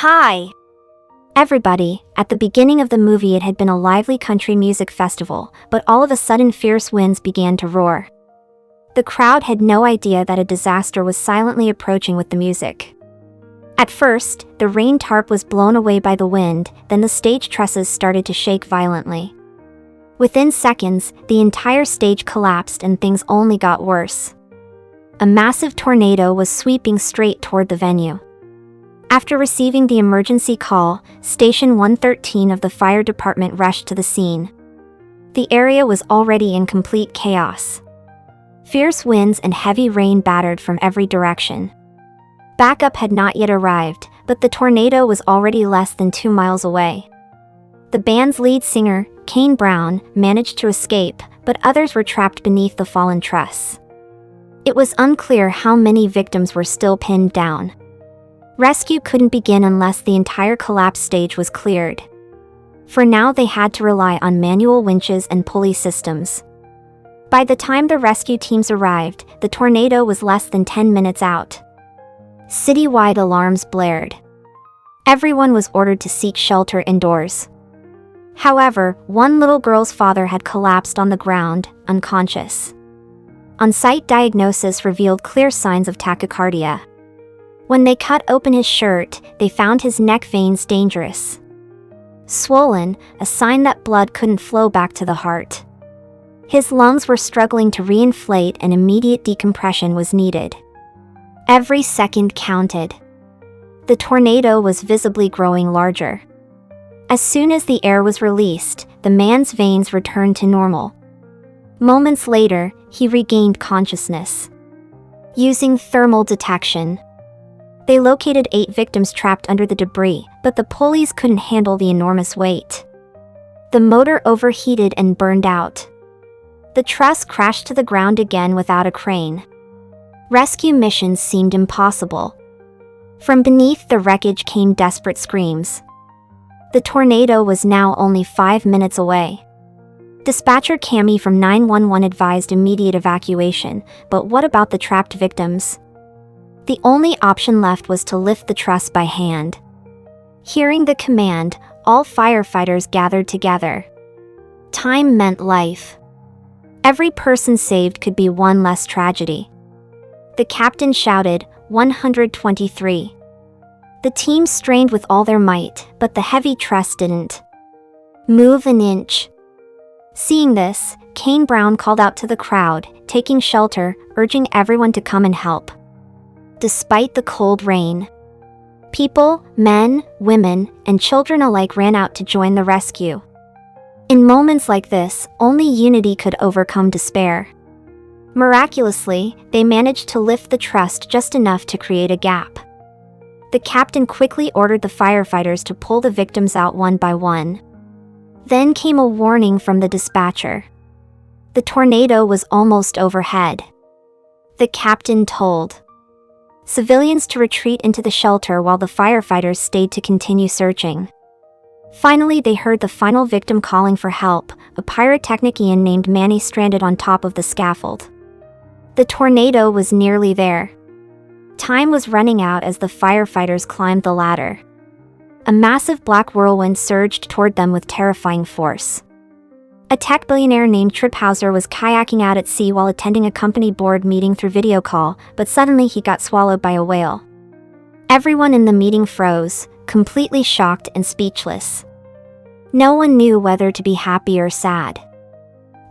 Hi, everybody. At the beginning of the movie, it had been a lively country music festival, but all of a sudden fierce winds began to roar. The crowd had no idea that a disaster was silently approaching with the music. At first, the rain tarp was blown away by the wind, then the stage trusses started to shake violently. Within seconds, the entire stage collapsed and things only got worse. A massive tornado was sweeping straight toward the venue. After receiving the emergency call, Station 113 of the fire department rushed to the scene. The area was already in complete chaos. Fierce winds and heavy rain battered from every direction. Backup had not yet arrived, but the tornado was already less than 2 miles away. The band's lead singer, Kane Brown, managed to escape, but others were trapped beneath the fallen truss. It was unclear how many victims were still pinned down. Rescue couldn't begin unless the entire collapsed stage was cleared. For now, they had to rely on manual winches and pulley systems. By the time the rescue teams arrived, the tornado was less than 10 minutes out. Citywide alarms blared. Everyone was ordered to seek shelter indoors. However, one little girl's father had collapsed on the ground, unconscious. On-site diagnosis revealed clear signs of tachycardia. When they cut open his shirt, they found his neck veins dangerous. Swollen, a sign that blood couldn't flow back to the heart. His lungs were struggling to reinflate and immediate decompression was needed. Every second counted. The tornado was visibly growing larger. As soon as the air was released, the man's veins returned to normal. Moments later, he regained consciousness. Using thermal detection, they located 8 victims trapped under the debris, but the pulleys couldn't handle the enormous weight. The motor overheated and burned out. The truss crashed to the ground again without a crane. Rescue missions seemed impossible. From beneath the wreckage came desperate screams. The tornado was now only 5 minutes away. Dispatcher Cami from 911 advised immediate evacuation, but what about the trapped victims? The only option left was to lift the truss by hand. Hearing the command, all firefighters gathered together. Time meant life. Every person saved could be one less tragedy. The captain shouted, 123. The team strained with all their might, but the heavy truss didn't move an inch. Seeing this, Kane Brown called out to the crowd, taking shelter, urging everyone to come and help. Despite the cold rain, people, men, women, and children alike ran out to join the rescue. In moments like this, only unity could overcome despair. Miraculously, they managed to lift the truss just enough to create a gap. The captain quickly ordered the firefighters to pull the victims out one by one. Then came a warning from the dispatcher. The tornado was almost overhead. The captain told civilians to retreat into the shelter while the firefighters stayed to continue searching. Finally, they heard the final victim calling for help, a pyrotechnician named Manny stranded on top of the scaffold. The tornado was nearly there. Time was running out as the firefighters climbed the ladder. A massive black whirlwind surged toward them with terrifying force. A tech billionaire named Trip Hauser was kayaking out at sea while attending a company board meeting through video call, but suddenly he got swallowed by a whale. Everyone in the meeting froze, completely shocked and speechless. No one knew whether to be happy or sad.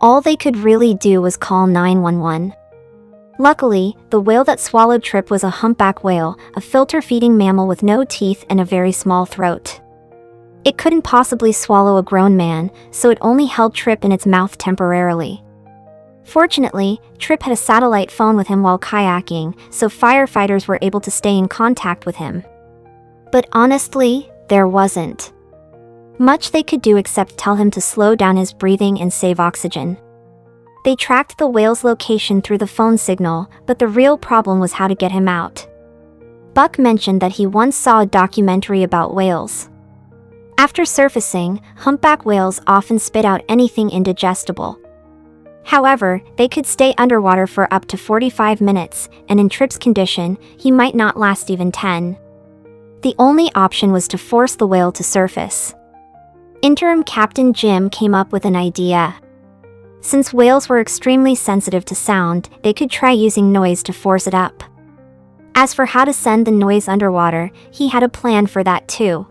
All they could really do was call 911. Luckily, the whale that swallowed Trip was a humpback whale, a filter-feeding mammal with no teeth and a very small throat. It couldn't possibly swallow a grown man, so it only held Trip in its mouth temporarily. Fortunately, Trip had a satellite phone with him while kayaking, so firefighters were able to stay in contact with him. But honestly, there wasn't much they could do except tell him to slow down his breathing and save oxygen. They tracked the whale's location through the phone signal, but the real problem was how to get him out. Buck mentioned that he once saw a documentary about whales. After surfacing, humpback whales often spit out anything indigestible. However, they could stay underwater for up to 45 minutes, and in Trip's condition, he might not last even 10. The only option was to force the whale to surface. Interim Captain Jim came up with an idea. Since whales were extremely sensitive to sound, they could try using noise to force it up. As for how to send the noise underwater, he had a plan for that too.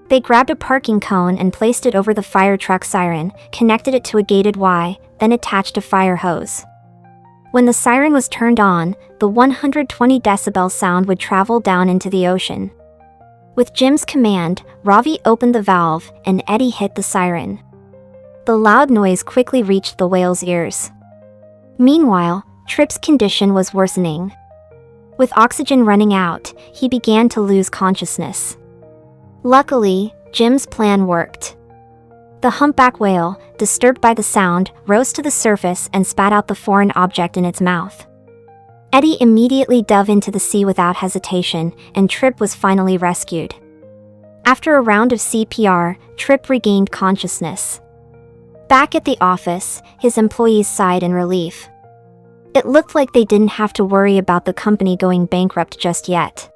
They grabbed a parking cone and placed it over the fire truck siren, connected it to a gated Y, then attached a fire hose. When the siren was turned on, the 120 decibel sound would travel down into the ocean. With Jim's command, Ravi opened the valve, and Eddie hit the siren. The loud noise quickly reached the whale's ears. Meanwhile, Tripp's condition was worsening. With oxygen running out, he began to lose consciousness. Luckily, Jim's plan worked. The humpback whale, disturbed by the sound, rose to the surface and spat out the foreign object in its mouth. Eddie immediately dove into the sea without hesitation, and Tripp was finally rescued. After a round of CPR, Tripp regained consciousness. Back at the office, his employees sighed in relief. It looked like they didn't have to worry about the company going bankrupt just yet.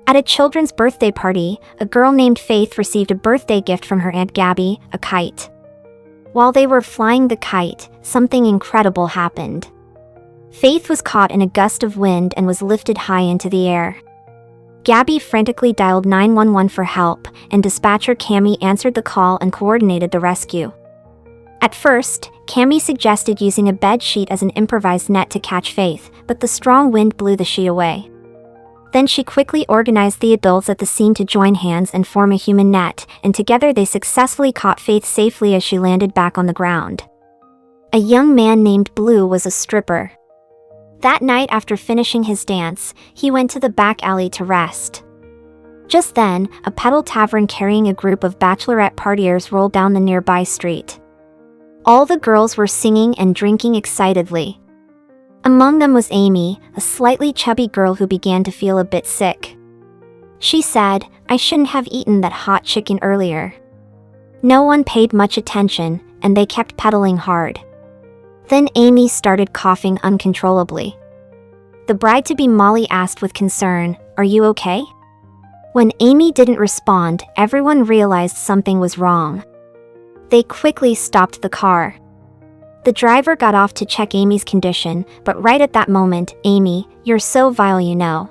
At a children's birthday party, a girl named Faith received a birthday gift from her Aunt Gabby, a kite. While they were flying the kite, something incredible happened. Faith was caught in a gust of wind and was lifted high into the air. Gabby frantically dialed 911 for help, and dispatcher Cammy answered the call and coordinated the rescue. At first, Cammy suggested using a bed sheet as an improvised net to catch Faith, but the strong wind blew the sheet away. Then she quickly organized the adults at the scene to join hands and form a human net, and together they successfully caught Faith safely as she landed back on the ground. A young man named Blue was a stripper. That night after finishing his dance, he went to the back alley to rest. Just then, a pedal tavern carrying a group of bachelorette partiers rolled down the nearby street. All the girls were singing and drinking excitedly. Among them was Amy, a slightly chubby girl who began to feel a bit sick. She said, "I shouldn't have eaten that hot chicken earlier." No one paid much attention, and they kept pedaling hard. Then Amy started coughing uncontrollably. The bride-to-be Molly asked with concern, "Are you okay?" When Amy didn't respond, everyone realized something was wrong. They quickly stopped the car. The driver got off to check Amy's condition, but right at that moment, "Amy, you're so vile, you know."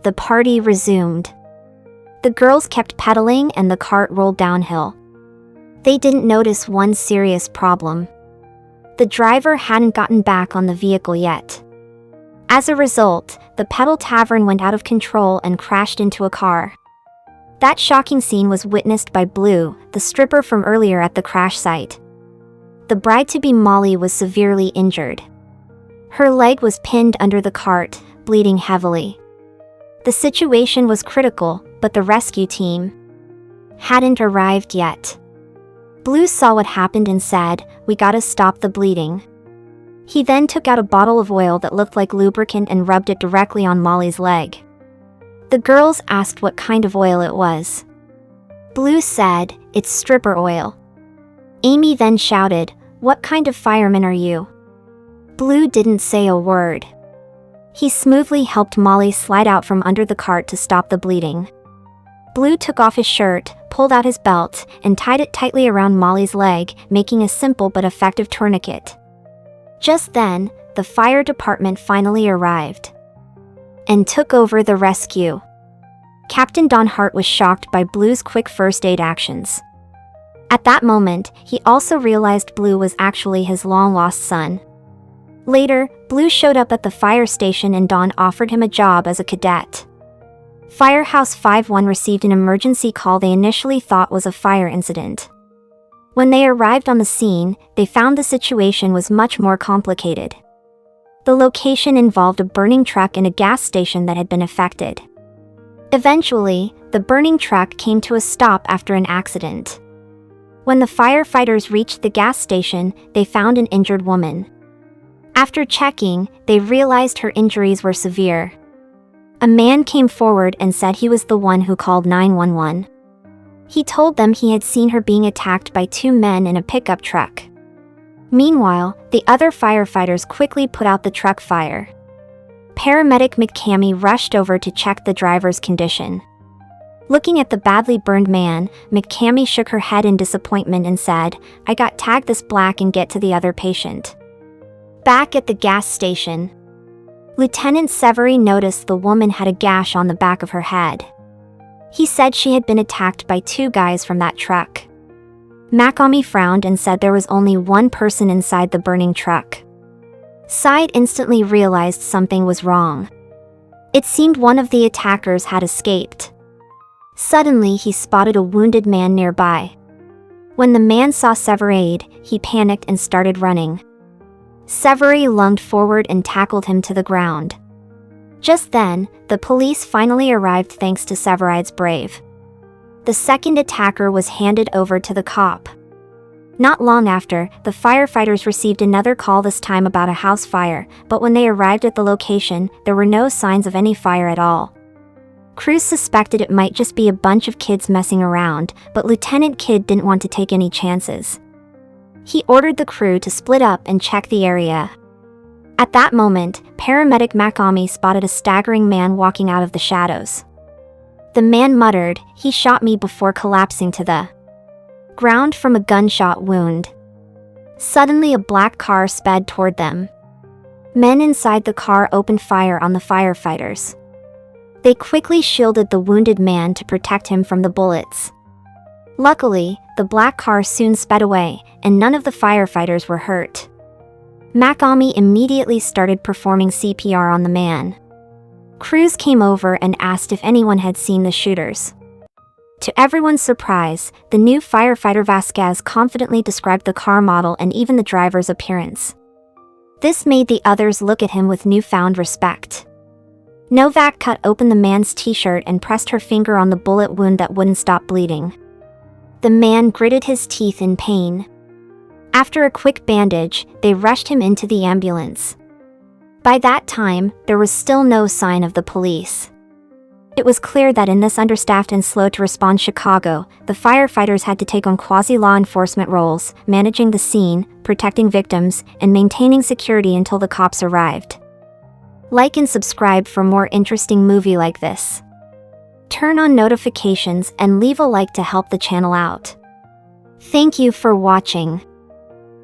The party resumed. The girls kept pedaling and the cart rolled downhill. They didn't notice one serious problem. The driver hadn't gotten back on the vehicle yet. As a result, the pedal tavern went out of control and crashed into a car. That shocking scene was witnessed by Blue, the stripper from earlier at the crash site. The bride-to-be Molly was severely injured. Her leg was pinned under the cart, bleeding heavily. The situation was critical, but the rescue team hadn't arrived yet. Blue saw what happened and said, "We gotta stop the bleeding." He then took out a bottle of oil that looked like lubricant and rubbed it directly on Molly's leg. The girls asked what kind of oil it was. Blue said, "It's stripper oil." Amy then shouted, "What kind of fireman are you?" Blue didn't say a word. He smoothly helped Molly slide out from under the cart to stop the bleeding. Blue took off his shirt, pulled out his belt, and tied it tightly around Molly's leg, making a simple but effective tourniquet. Just then, the fire department finally arrived and took over the rescue. Captain Don Hart was shocked by Blue's quick first aid actions. At that moment, he also realized Blue was actually his long-lost son. Later, Blue showed up at the fire station and Don offered him a job as a cadet. Firehouse 51 received an emergency call they initially thought was a fire incident. When they arrived on the scene, they found the situation was much more complicated. The location involved a burning truck and a gas station that had been affected. Eventually, the burning truck came to a stop after an accident. When the firefighters reached the gas station, they found an injured woman. After checking, they realized her injuries were severe. A man came forward and said he was the one who called 911. He told them he had seen her being attacked by two men in a pickup truck. Meanwhile, the other firefighters quickly put out the truck fire. Paramedic McCamey rushed over to check the driver's condition. Looking at the badly burned man, McCamey shook her head in disappointment and said, "I got tagged this black and get to the other patient." Back at the gas station, Lieutenant Severi noticed the woman had a gash on the back of her head. He said she had been attacked by two guys from that truck. McCamey frowned and said there was only one person inside the burning truck. Side instantly realized something was wrong. It seemed one of the attackers had escaped. Suddenly, he spotted a wounded man nearby. When the man saw Severi, he panicked and started running. Severi lunged forward and tackled him to the ground. Just then, the police finally arrived thanks to Severi's brave. The second attacker was handed over to the cop. Not long after, the firefighters received another call, this time about a house fire, but when they arrived at the location, there were no signs of any fire at all. Crews suspected it might just be a bunch of kids messing around, but Lieutenant Kidd didn't want to take any chances. He ordered the crew to split up and check the area. At that moment, paramedic McCamey spotted a staggering man walking out of the shadows. The man muttered, "He shot me," before collapsing to the ground from a gunshot wound. Suddenly, a black car sped toward them. Men inside the car opened fire on the firefighters. They quickly shielded the wounded man to protect him from the bullets. Luckily, the black car soon sped away, and none of the firefighters were hurt. McCamey immediately started performing CPR on the man. Crews came over and asked if anyone had seen the shooters. To everyone's surprise, the new firefighter Vasquez confidently described the car model and even the driver's appearance. This made the others look at him with newfound respect. Novak cut open the man's t-shirt and pressed her finger on the bullet wound that wouldn't stop bleeding. The man gritted his teeth in pain. After a quick bandage, they rushed him into the ambulance. By that time, there was still no sign of the police. It was clear that in this understaffed and slow-to-respond Chicago, the firefighters had to take on quasi-law enforcement roles, managing the scene, protecting victims, and maintaining security until the cops arrived. Like and subscribe for more interesting movie like this. Turn on notifications and leave a like to help the channel out. Thank you for watching.